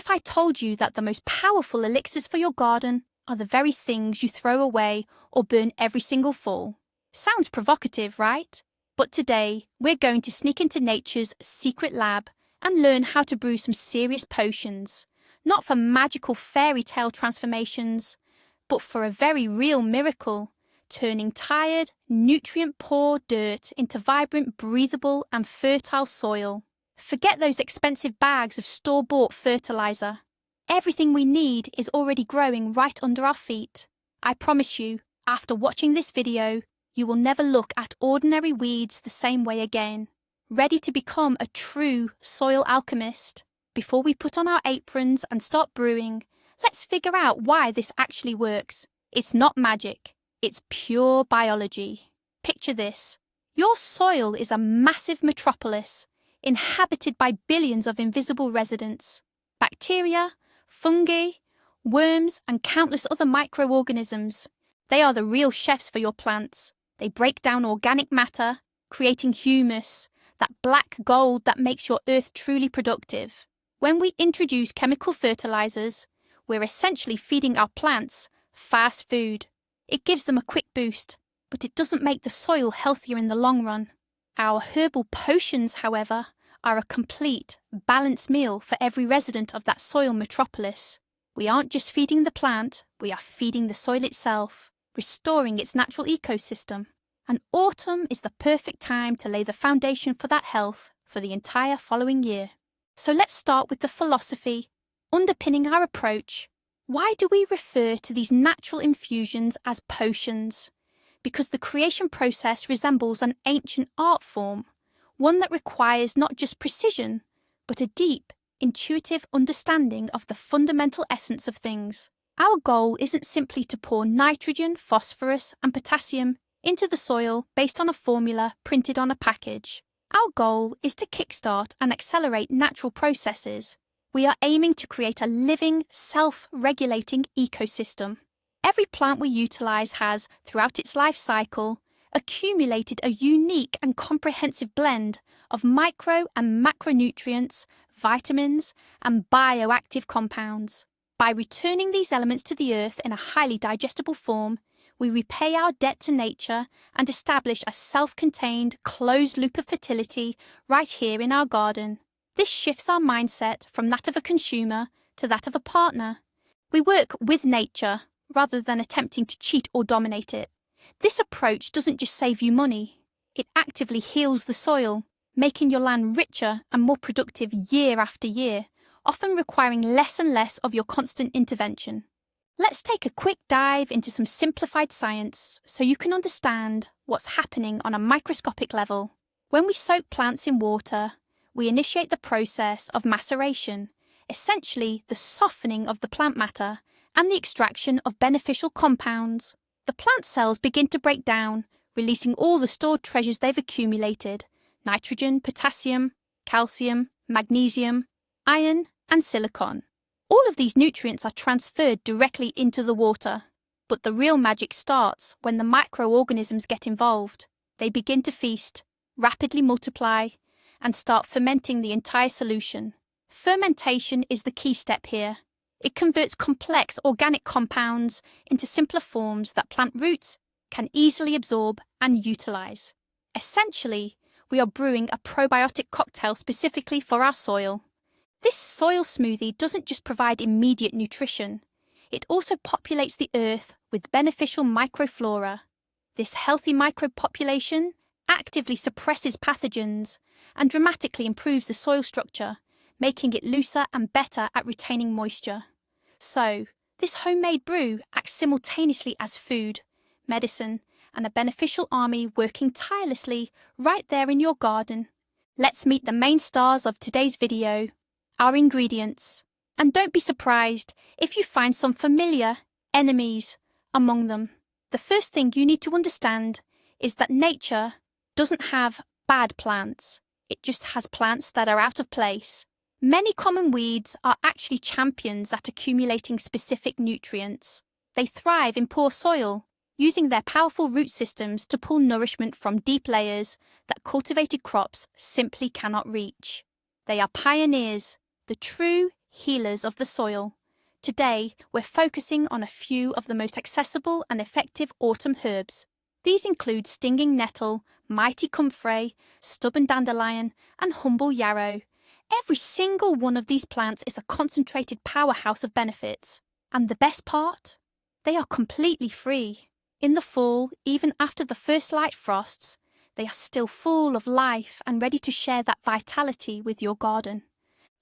if I told you that the most powerful elixirs for your garden are the very things you throw away or burn every single fall? Sounds provocative, right? But today, we're going to sneak into nature's secret lab and learn how to brew some serious potions, not for magical fairy tale transformations, but for a very real miracle, turning tired, nutrient-poor dirt into vibrant, breathable and fertile soil. Forget those expensive bags of store-bought fertilizer. Everything we need is already growing right under our feet. I promise you, after watching this video, you will never look at ordinary weeds the same way again. Ready to become a true soil alchemist? Before we put on our aprons and start brewing, let's figure out why this actually works. It's not magic, it's pure biology. Picture this. Your soil is a massive metropolis, inhabited by billions of invisible residents. Bacteria, fungi, worms, and countless other microorganisms. They are the real chefs for your plants. They break down organic matter, creating humus, that black gold that makes your earth truly productive. When we introduce chemical fertilizers, we're essentially feeding our plants fast food. It gives them a quick boost, but it doesn't make the soil healthier in the long run. Our herbal potions, however, are a complete, balanced meal for every resident of that soil metropolis. We aren't just feeding the plant, we are feeding the soil itself, restoring its natural ecosystem. And autumn is the perfect time to lay the foundation for that health for the entire following year. So let's start with the philosophy underpinning our approach. Why do we refer to these natural infusions as potions? Because the creation process resembles an ancient art form, one that requires not just precision, but a deep, intuitive understanding of the fundamental essence of things. Our goal isn't simply to pour nitrogen, phosphorus, and potassium into the soil based on a formula printed on a package. Our goal is to kickstart and accelerate natural processes. We are aiming to create a living, self-regulating ecosystem. Every plant we utilize has, throughout its life cycle, accumulated a unique and comprehensive blend of micro and macronutrients, vitamins, and bioactive compounds. By returning these elements to the earth in a highly digestible form, we repay our debt to nature and establish a self-contained, closed loop of fertility right here in our garden. This shifts our mindset from that of a consumer to that of a partner. We work with nature rather than attempting to cheat or dominate it. This approach doesn't just save you money, it actively heals the soil, making your land richer and more productive year after year, often requiring less and less of your constant intervention. Let's take a quick dive into some simplified science so you can understand what's happening on a microscopic level. When we soak plants in water, we initiate the process of maceration, essentially the softening of the plant matter and the extraction of beneficial compounds. The plant cells begin to break down, releasing all the stored treasures they've accumulated: nitrogen, potassium, calcium, magnesium, iron, and silicon. All of these nutrients are transferred directly into the water. But the real magic starts when the microorganisms get involved. They begin to feast, rapidly multiply, and start fermenting the entire solution. Fermentation is the key step here. It converts complex organic compounds into simpler forms that plant roots can easily absorb and utilize. Essentially, we are brewing a probiotic cocktail specifically for our soil. This soil smoothie doesn't just provide immediate nutrition, it also populates the earth with beneficial microflora. This healthy micropopulation actively suppresses pathogens and dramatically improves the soil structure, making it looser and better at retaining moisture. So, this homemade brew acts simultaneously as food, medicine, and a beneficial army working tirelessly right there in your garden. Let's meet the main stars of today's video, our ingredients. And don't be surprised if you find some familiar enemies among them. The first thing you need to understand is that nature doesn't have bad plants. It just has plants that are out of place. Many common weeds are actually champions at accumulating specific nutrients. They thrive in poor soil, using their powerful root systems to pull nourishment from deep layers that cultivated crops simply cannot reach. They are pioneers, the true, healers of the soil. Today, we're focusing on a few of the most accessible and effective autumn herbs. These include stinging nettle, mighty comfrey, stubborn dandelion, and humble yarrow. Every single one of these plants is a concentrated powerhouse of benefits. And the best part? They are completely free. In the fall, even after the first light frosts, they are still full of life and ready to share that vitality with your garden.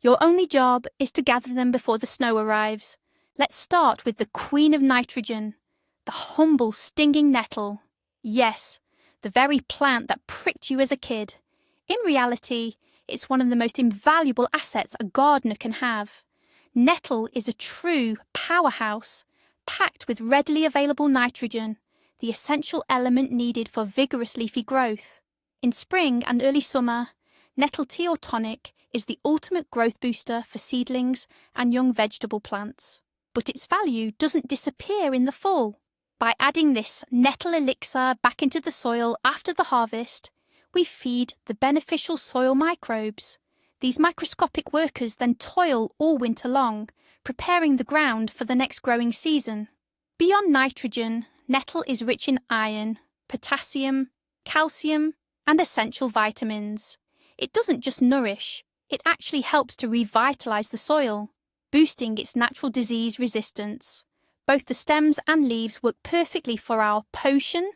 Your only job is to gather them before the snow arrives. Let's start with the queen of nitrogen, the humble stinging nettle. Yes, the very plant that pricked you as a kid. In reality, it's one of the most invaluable assets a gardener can have. Nettle is a true powerhouse, packed with readily available nitrogen, the essential element needed for vigorous leafy growth. In spring and early summer, nettle tea or tonic is the ultimate growth booster for seedlings and young vegetable plants. But its value doesn't disappear in the fall. By adding this nettle elixir back into the soil after the harvest, we feed the beneficial soil microbes. These microscopic workers then toil all winter long, preparing the ground for the next growing season. Beyond nitrogen, nettle is rich in iron, potassium, calcium, and essential vitamins. It doesn't just nourish, it actually helps to revitalize the soil, boosting its natural disease resistance. Both the stems and leaves work perfectly for our potion.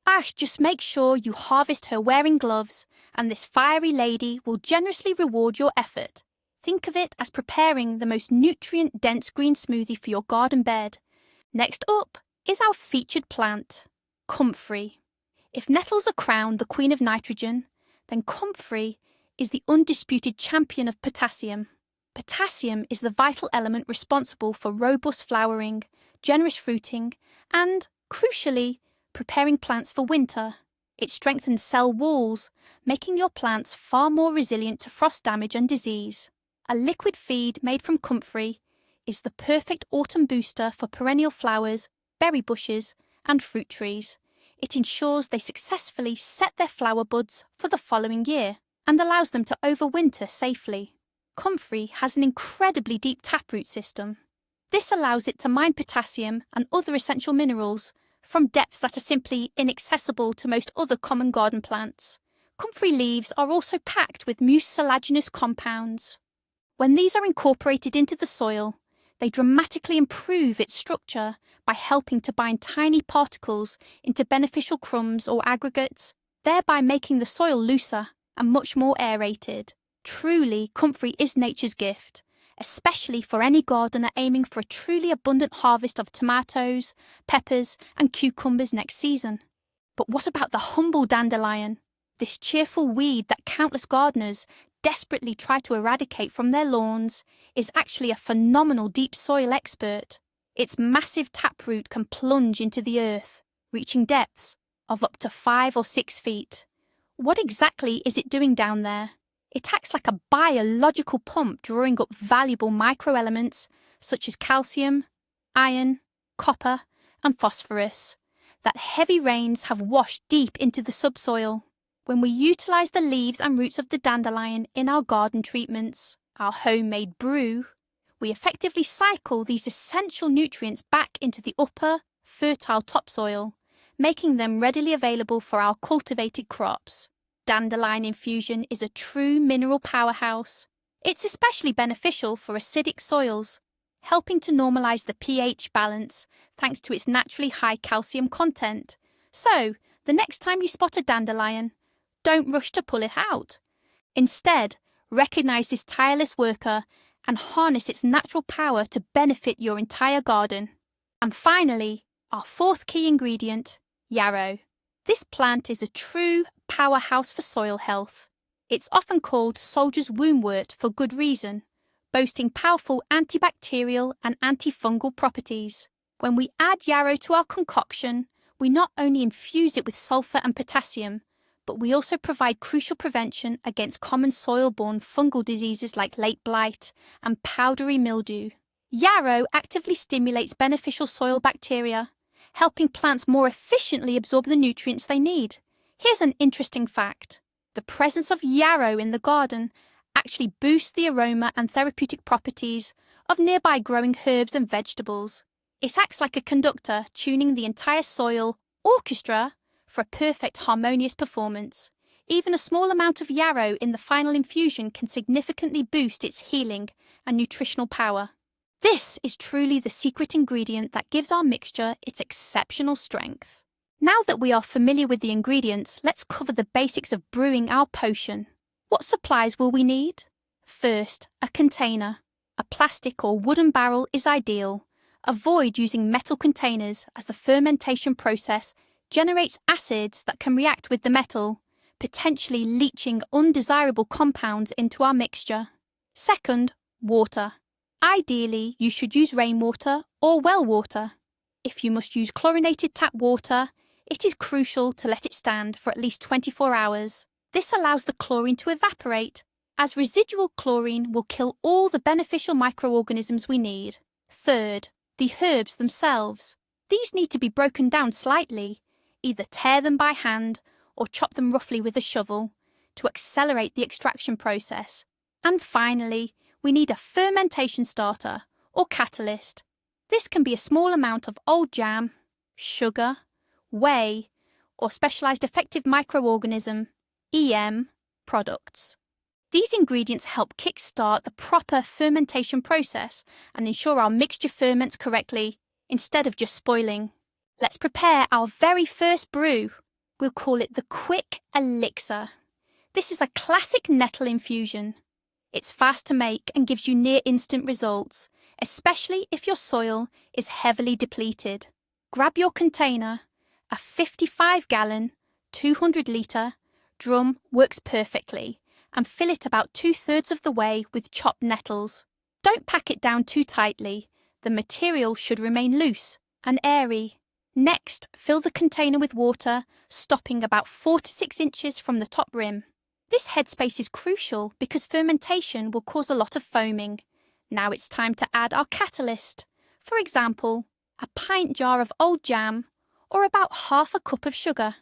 Ash, just make sure you harvest her wearing gloves, and this fiery lady will generously reward your effort. Think of it as preparing the most nutrient-dense green smoothie for your garden bed. Next up is our featured plant, comfrey. If nettles are crowned the queen of nitrogen, then comfrey is the undisputed champion of potassium. Potassium is the vital element responsible for robust flowering, generous fruiting, and, crucially, preparing plants for winter. It strengthens cell walls, making your plants far more resilient to frost damage and disease. A liquid feed made from comfrey is the perfect autumn booster for perennial flowers, berry bushes, and fruit trees. It ensures they successfully set their flower buds for the following year and allows them to overwinter safely. Comfrey has an incredibly deep taproot system. This allows it to mine potassium and other essential minerals from depths that are simply inaccessible to most other common garden plants. Comfrey leaves are also packed with mucilaginous compounds. When these are incorporated into the soil, they dramatically improve its structure by helping to bind tiny particles into beneficial crumbs or aggregates, thereby making the soil looser and much more aerated. Truly, comfrey is nature's gift, especially for any gardener aiming for a truly abundant harvest of tomatoes, peppers, and cucumbers next season. But what about the humble dandelion? This cheerful weed that countless gardeners desperately try to eradicate from their lawns is actually a phenomenal deep soil expert. Its massive taproot can plunge into the earth, reaching depths of up to 5 or 6 feet. What exactly is it doing down there? It acts like a biological pump, drawing up valuable microelements such as calcium, iron, copper, and phosphorus that heavy rains have washed deep into the subsoil. When we utilize the leaves and roots of the dandelion in our garden treatments, our homemade brew, we effectively cycle these essential nutrients back into the upper, fertile topsoil, making them readily available for our cultivated crops. Dandelion infusion is a true mineral powerhouse. It's especially beneficial for acidic soils, helping to normalize the pH balance thanks to its naturally high calcium content. So, the next time you spot a dandelion, don't rush to pull it out. Instead, recognize this tireless worker and harness its natural power to benefit your entire garden. And finally, our fourth key ingredient, yarrow. This plant is a true powerhouse for soil health. It's often called soldier's woundwort for good reason, boasting powerful antibacterial and antifungal properties. When we add yarrow to our concoction, we not only infuse it with sulfur and potassium, but we also provide crucial prevention against common soil-borne fungal diseases like late blight and powdery mildew. Yarrow actively stimulates beneficial soil bacteria, helping plants more efficiently absorb the nutrients they need. Here's an interesting fact. The presence of yarrow in the garden actually boosts the aroma and therapeutic properties of nearby growing herbs and vegetables. It acts like a conductor, tuning the entire soil orchestra for a perfect harmonious performance. Even a small amount of yarrow in the final infusion can significantly boost its healing and nutritional power. This is truly the secret ingredient that gives our mixture its exceptional strength. Now that we are familiar with the ingredients, let's cover the basics of brewing our potion. What supplies will we need? First, a container. A plastic or wooden barrel is ideal. Avoid using metal containers as the fermentation process generates acids that can react with the metal, potentially leaching undesirable compounds into our mixture. Second, water. Ideally, you should use rainwater or well water. If you must use chlorinated tap water, it is crucial to let it stand for at least 24 hours. This allows the chlorine to evaporate, as residual chlorine will kill all the beneficial microorganisms we need. Third, the herbs themselves. These need to be broken down slightly. Either tear them by hand or chop them roughly with a shovel to accelerate the extraction process. And finally, we need a fermentation starter or catalyst. This can be a small amount of old jam, sugar, whey, or specialized effective microorganism, EM, products. These ingredients help kickstart the proper fermentation process and ensure our mixture ferments correctly instead of just spoiling. Let's prepare our very first brew. We'll call it the Quick Elixir. This is a classic nettle infusion. It's fast to make and gives you near instant results, especially if your soil is heavily depleted. Grab your container. A 55-gallon, 200-litre drum works perfectly, and fill it about 2/3 of the way with chopped nettles. Don't pack it down too tightly. The material should remain loose and airy. Next, fill the container with water, stopping about 4 to 6 inches from the top rim. This headspace is crucial because fermentation will cause a lot of foaming. Now it's time to add our catalyst. For example, a pint jar of old jam or about half a cup of sugar.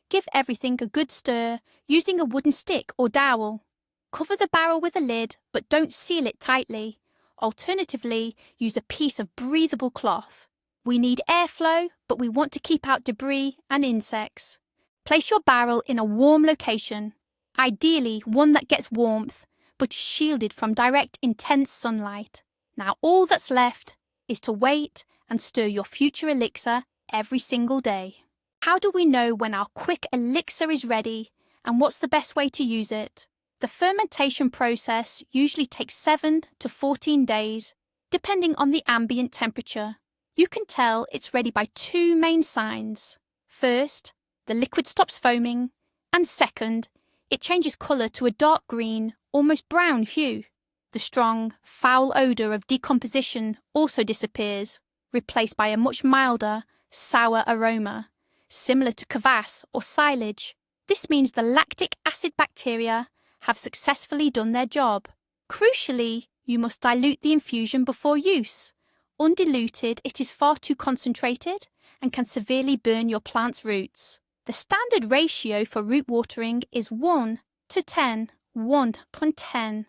Give everything a good stir using a wooden stick or dowel. Cover the barrel with a lid, but don't seal it tightly. Alternatively, use a piece of breathable cloth. We need airflow, but we want to keep out debris and insects. Place your barrel in a warm location, ideally one that gets warmth, but is shielded from direct, intense sunlight. Now all that's left is to wait and stir your future elixir every single day. How do we know when our quick elixir is ready, and what's the best way to use it? The fermentation process usually takes 7 to 14 days, depending on the ambient temperature. You can tell it's ready by 2 main signs. First, the liquid stops foaming, and second, it changes colour to a dark green, almost brown hue. The strong, foul odour of decomposition also disappears, replaced by a much milder, sour aroma, similar to kvass or silage. This means the lactic acid bacteria have successfully done their job. Crucially, you must dilute the infusion before use. Undiluted, it is far too concentrated and can severely burn your plant's roots. The standard ratio for root watering is 1 to 10, 1 to 10.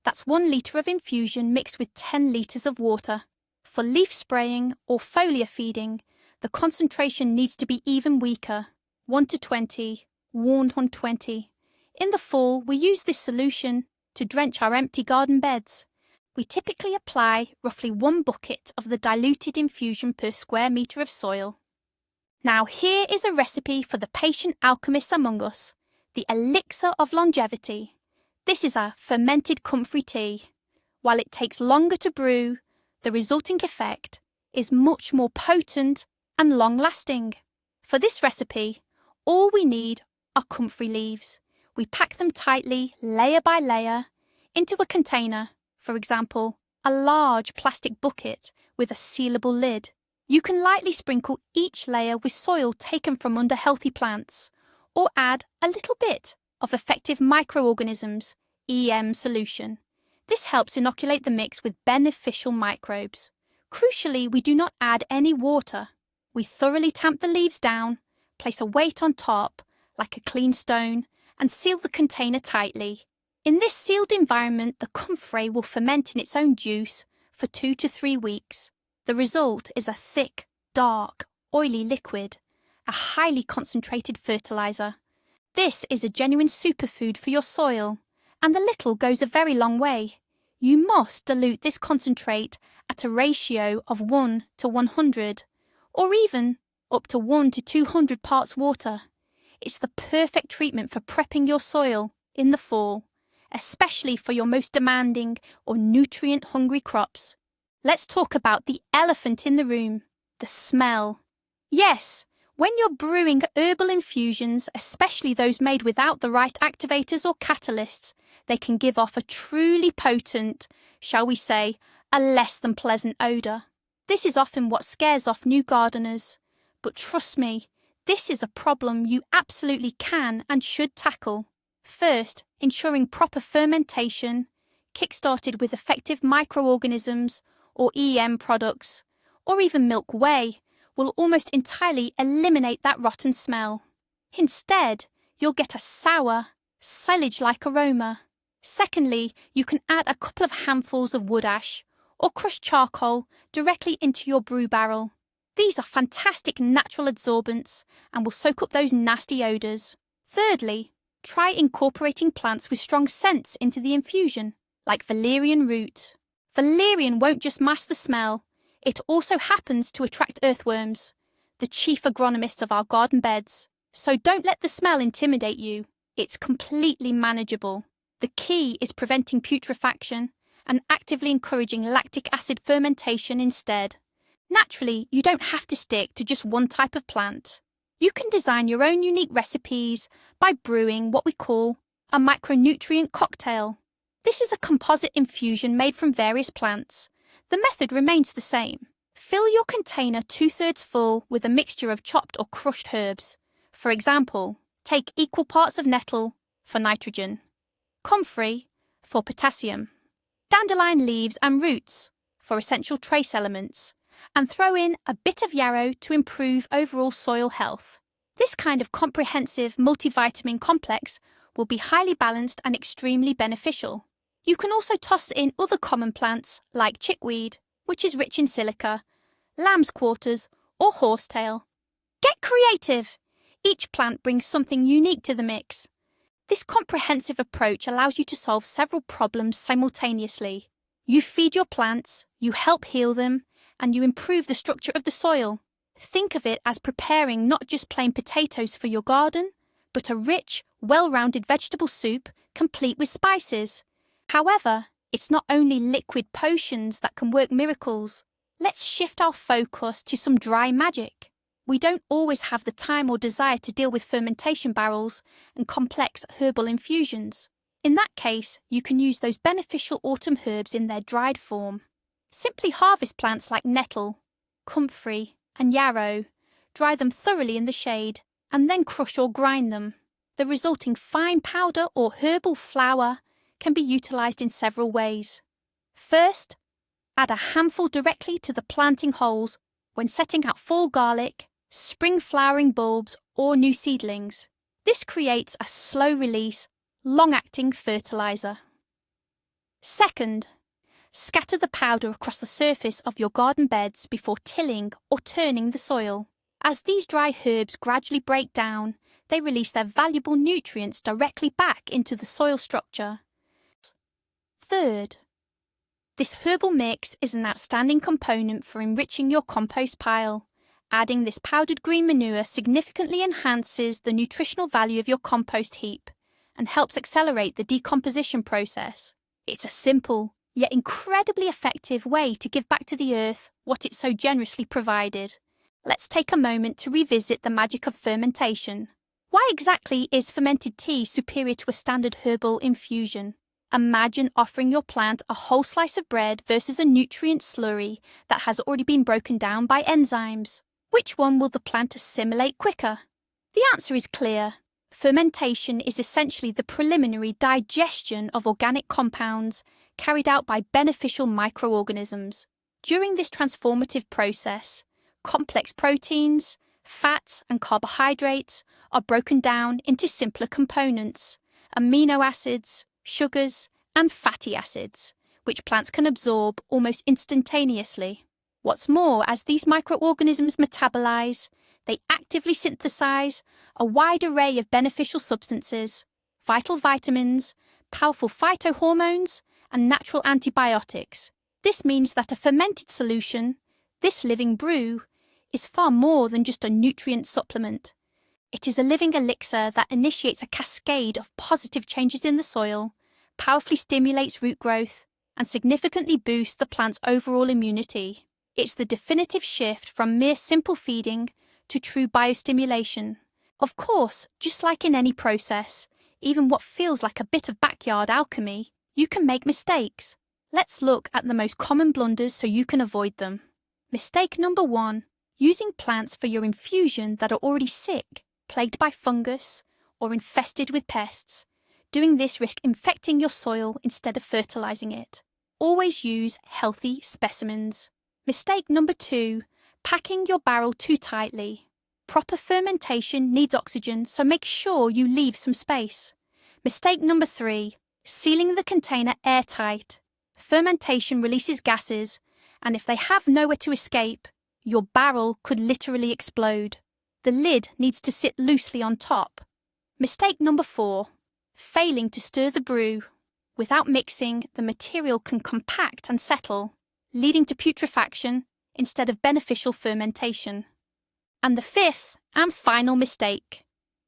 That's 1 litre of infusion mixed with 10 litres of water. For leaf spraying or foliar feeding, the concentration needs to be even weaker, 1 to 20, 1 to 20. In the fall, we use this solution to drench our empty garden beds. We typically apply roughly 1 bucket of the diluted infusion per square metre of soil. Now here is a recipe for the patient alchemists among us, the elixir of longevity. This is a fermented comfrey tea. While it takes longer to brew, the resulting effect is much more potent and long-lasting. For this recipe, all we need are comfrey leaves. We pack them tightly, layer by layer, into a container, for example, a large plastic bucket with a sealable lid. You can lightly sprinkle each layer with soil taken from under healthy plants, or add a little bit of effective microorganisms, EM solution. This helps inoculate the mix with beneficial microbes. Crucially, we do not add any water. We thoroughly tamp the leaves down, place a weight on top, like a clean stone, and seal the container tightly. In this sealed environment, the comfrey will ferment in its own juice for 2 to 3 weeks. The result is a thick, dark, oily liquid, a highly concentrated fertilizer. This is a genuine superfood for your soil, and the little goes a very long way. You must dilute this concentrate at a ratio of 1 to 100, or even up to 1 to 200 parts water. It's the perfect treatment for prepping your soil in the fall, especially for your most demanding or nutrient-hungry crops. Let's talk about the elephant in the room, the smell. Yes, when you're brewing herbal infusions, especially those made without the right activators or catalysts, they can give off a truly potent, shall we say, a less than pleasant odour. This is often what scares off new gardeners. But trust me, this is a problem you absolutely can and should tackle. First, ensuring proper fermentation, kick-started with effective microorganisms or EM products, or even milk whey, will almost entirely eliminate that rotten smell. Instead, you'll get a sour, silage-like aroma. Secondly, you can add a couple of handfuls of wood ash or crushed charcoal directly into your brew barrel. These are fantastic natural adsorbents and will soak up those nasty odours. Thirdly, try incorporating plants with strong scents into the infusion, like valerian root. Valerian won't just mask the smell, it also happens to attract earthworms, the chief agronomists of our garden beds. So don't let the smell intimidate you. It's completely manageable. The key is preventing putrefaction and actively encouraging lactic acid fermentation instead. Naturally, you don't have to stick to just one type of plant. You can design your own unique recipes by brewing what we call a micronutrient cocktail. This is a composite infusion made from various plants. The method remains the same. Fill your container 2/3 full with a mixture of chopped or crushed herbs. For example, take equal parts of nettle for nitrogen, comfrey for potassium, dandelion leaves and roots for essential trace elements, and throw in a bit of yarrow to improve overall soil health. This kind of comprehensive multivitamin complex will be highly balanced and extremely beneficial. You can also toss in other common plants like chickweed, which is rich in silica, lamb's quarters, or horsetail. Get creative! Each plant brings something unique to the mix. This comprehensive approach allows you to solve several problems simultaneously. You feed your plants, you help heal them, and you improve the structure of the soil. Think of it as preparing not just plain potatoes for your garden, but a rich, well-rounded vegetable soup complete with spices. However, it's not only liquid potions that can work miracles. Let's shift our focus to some dry magic. We don't always have the time or desire to deal with fermentation barrels and complex herbal infusions. In that case, you can use those beneficial autumn herbs in their dried form. Simply harvest plants like nettle, comfrey, and yarrow, dry them thoroughly in the shade, and then crush or grind them. The resulting fine powder or herbal flour can be utilised in several ways. First, add a handful directly to the planting holes when setting out fall garlic, spring flowering bulbs, or new seedlings. This creates a slow-release, long-acting fertilizer. Second, scatter the powder across the surface of your garden beds before tilling or turning the soil. As these dry herbs gradually break down, they release their valuable nutrients directly back into the soil structure. Third, this herbal mix is an outstanding component for enriching your compost pile. Adding this powdered green manure significantly enhances the nutritional value of your compost heap and helps accelerate the decomposition process. It's a simple, yet incredibly effective way to give back to the earth what it so generously provided. Let's take a moment to revisit the magic of fermentation. Why exactly is fermented tea superior to a standard herbal infusion? Imagine offering your plant a whole slice of bread versus a nutrient slurry that has already been broken down by enzymes. Which one will the plant assimilate quicker? The answer is clear. Fermentation is essentially the preliminary digestion of organic compounds carried out by beneficial microorganisms. During this transformative process, complex proteins, fats, and carbohydrates are broken down into simpler components, amino acids, sugars, and fatty acids, which plants can absorb almost instantaneously. What's more, as these microorganisms metabolize, they actively synthesize a wide array of beneficial substances, vital vitamins, powerful phytohormones, and natural antibiotics. This means that a fermented solution, this living brew, is far more than just a nutrient supplement. It is a living elixir that initiates a cascade of positive changes in the soil, powerfully stimulates root growth, and significantly boosts the plant's overall immunity. It's the definitive shift from mere simple feeding to true biostimulation. Of course, just like in any process, even what feels like a bit of backyard alchemy, you can make mistakes. Let's look at the most common blunders so you can avoid them. Mistake number 1. Using plants for your infusion that are already sick, plagued by fungus, or infested with pests. Doing this risks infecting your soil instead of fertilizing it. Always use healthy specimens. Mistake number 2. Packing your barrel too tightly. Proper fermentation needs oxygen, so make sure you leave some space. Mistake number 3. Sealing the container airtight. Fermentation releases gases, and if they have nowhere to escape, your barrel could literally explode. The lid needs to sit loosely on top. Mistake number 4. Failing to stir the brew. Without mixing, the material can compact and settle, leading to putrefaction instead of beneficial fermentation. And the 5th and final mistake.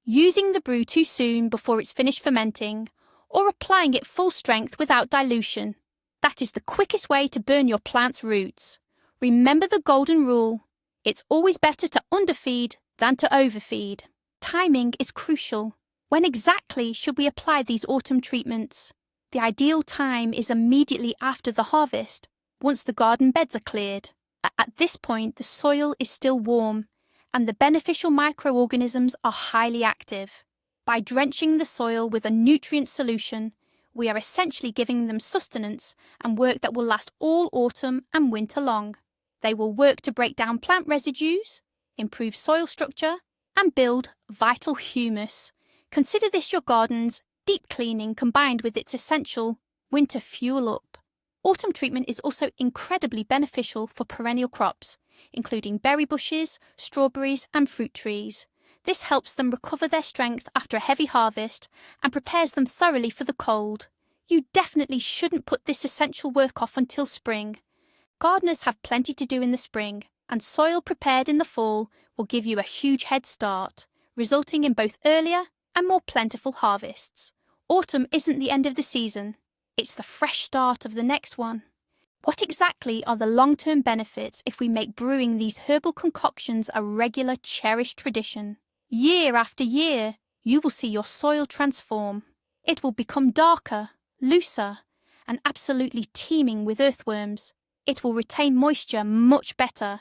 Using the brew too soon before it's finished fermenting, or applying it full strength without dilution. That is the quickest way to burn your plant's roots. Remember the golden rule. It's always better to underfeed than to overfeed. Timing is crucial. When exactly should we apply these autumn treatments? The ideal time is immediately after the harvest, once the garden beds are cleared. At this point, the soil is still warm, and the beneficial microorganisms are highly active. By drenching the soil with a nutrient solution, we are essentially giving them sustenance and work that will last all autumn and winter long. They will work to break down plant residues, improve soil structure, and build vital humus. Consider this your garden's deep cleaning combined with its essential winter fuel-up. Autumn treatment is also incredibly beneficial for perennial crops, including berry bushes, strawberries, and fruit trees. This helps them recover their strength after a heavy harvest and prepares them thoroughly for the cold. You definitely shouldn't put this essential work off until spring. Gardeners have plenty to do in the spring, and soil prepared in the fall will give you a huge head start, resulting in both earlier and more plentiful harvests. Autumn isn't the end of the season, it's the fresh start of the next one. What exactly are the long-term benefits if we make brewing these herbal concoctions a regular, cherished tradition? Year after year, you will see your soil transform. It will become darker, looser, and absolutely teeming with earthworms. It will retain moisture much better,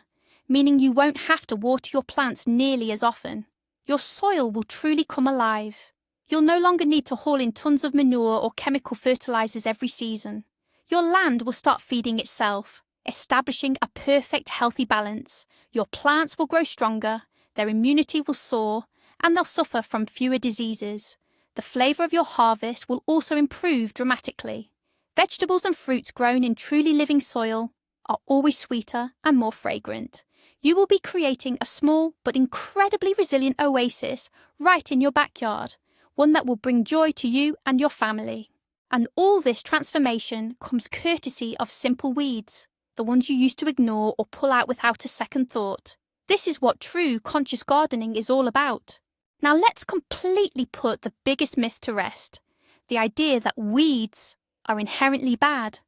meaning you won't have to water your plants nearly as often. Your soil will truly come alive. You'll no longer need to haul in tons of manure or chemical fertilizers every season. Your land will start feeding itself, establishing a perfect healthy balance. Your plants will grow stronger, their immunity will soar, and they'll suffer from fewer diseases. The flavour of your harvest will also improve dramatically. Vegetables and fruits grown in truly living soil are always sweeter and more fragrant. You will be creating a small but incredibly resilient oasis right in your backyard, one that will bring joy to you and your family. And all this transformation comes courtesy of simple weeds, the ones you used to ignore or pull out without a second thought. This is what true conscious gardening is all about. Now let's completely put the biggest myth to rest, the idea that weeds are inherently bad.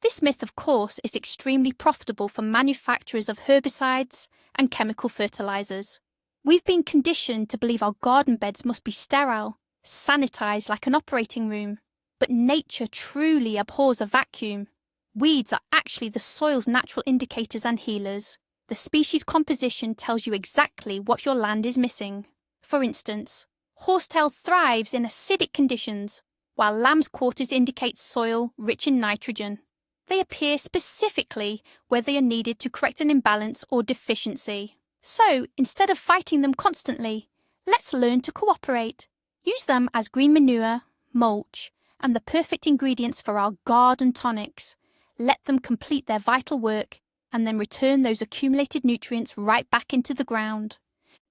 This myth, of course, is extremely profitable for manufacturers of herbicides and chemical fertilizers. We've been conditioned to believe our garden beds must be sterile, sanitized like an operating room. But nature truly abhors a vacuum. Weeds are actually the soil's natural indicators and healers. The species composition tells you exactly what your land is missing. For instance, horsetail thrives in acidic conditions, while lamb's quarters indicate soil rich in nitrogen. They appear specifically where they are needed to correct an imbalance or deficiency. So, instead of fighting them constantly, let's learn to cooperate. Use them as green manure, mulch, and the perfect ingredients for our garden tonics. Let them complete their vital work and then return those accumulated nutrients right back into the ground.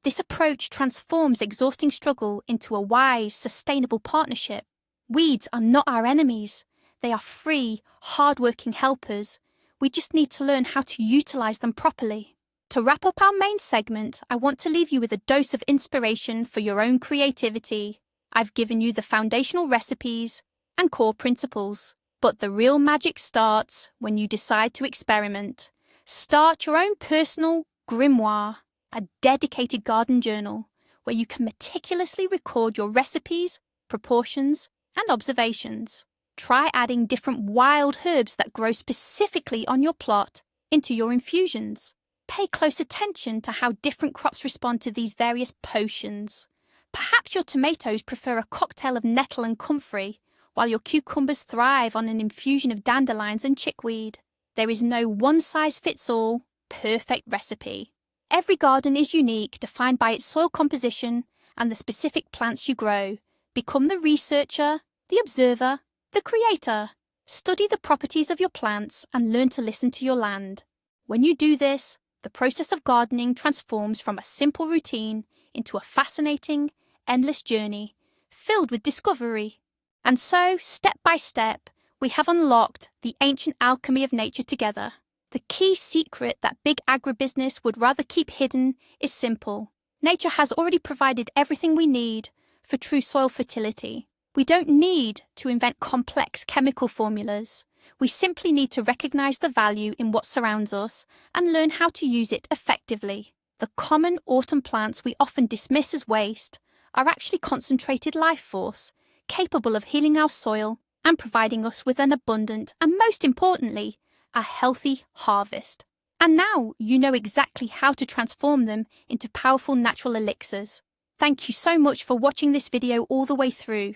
This approach transforms exhausting struggle into a wise, sustainable partnership. Weeds are not our enemies. They are free, hard-working helpers. We just need to learn how to utilize them properly. To wrap up our main segment, I want to leave you with a dose of inspiration for your own creativity. I've given you the foundational recipes and core principles, but the real magic starts when you decide to experiment. Start your own personal grimoire, a dedicated garden journal where you can meticulously record your recipes, proportions, and observations. Try adding different wild herbs that grow specifically on your plot into your infusions. Pay close attention to how different crops respond to these various potions. Perhaps your tomatoes prefer a cocktail of nettle and comfrey, while your cucumbers thrive on an infusion of dandelions and chickweed. There is no one-size-fits-all perfect recipe. Every garden is unique, defined by its soil composition and the specific plants you grow. Become the researcher, the observer, the creator. Study the properties of your plants and learn to listen to your land. When you do this, the process of gardening transforms from a simple routine into a fascinating, endless journey filled with discovery. And so, step by step, we have unlocked the ancient alchemy of nature together. The key secret that big agribusiness would rather keep hidden is simple. Nature has already provided everything we need for true soil fertility. We don't need to invent complex chemical formulas. We simply need to recognize the value in what surrounds us and learn how to use it effectively. The common autumn plants we often dismiss as waste are actually concentrated life force, capable of healing our soil and providing us with an abundant and, most importantly, a healthy harvest. And now you know exactly how to transform them into powerful natural elixirs. Thank you so much for watching this video all the way through.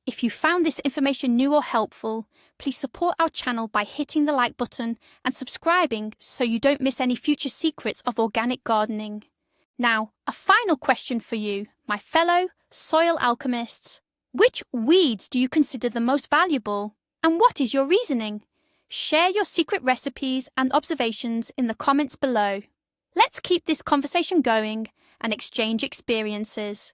If you found this information new or helpful, please support our channel by hitting the like button and subscribing so you don't miss any future secrets of organic gardening. Now, a final question for you, my fellow soil alchemists. Which weeds do you consider the most valuable? And what is your reasoning? Share your secret recipes and observations in the comments below. Let's keep this conversation going and exchange experiences.